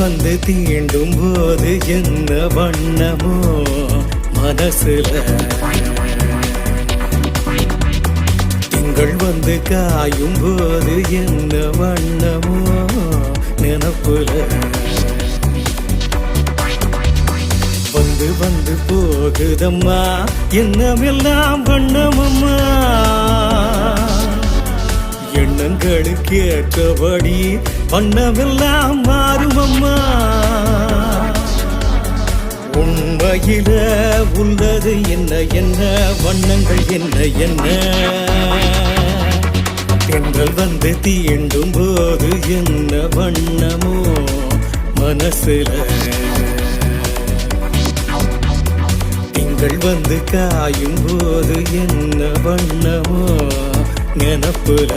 வந்து தீண்டும் போது என்ன வண்ணமோ மனசுல, திங்கள் வந்து காயும் போது என்ன வண்ணமோ நினப்புல, வந்து வந்து போகுதம்மா என்னமெல்லாம் வண்ணமம்மா, எண்ணங்களுக்கு ஏற்றபடி வண்ணமெல்லாம் மாறுமம்மா. உண்மையில உள்ளது என்ன என்ன வண்ணங்கள் என்ன என்ன, தென்றல் வந்து தீண்டும் போது என்ன வண்ணமோ மனசுல, திங்கள் வந்து காயும் போது என்ன வண்ணமோ நினப்புல.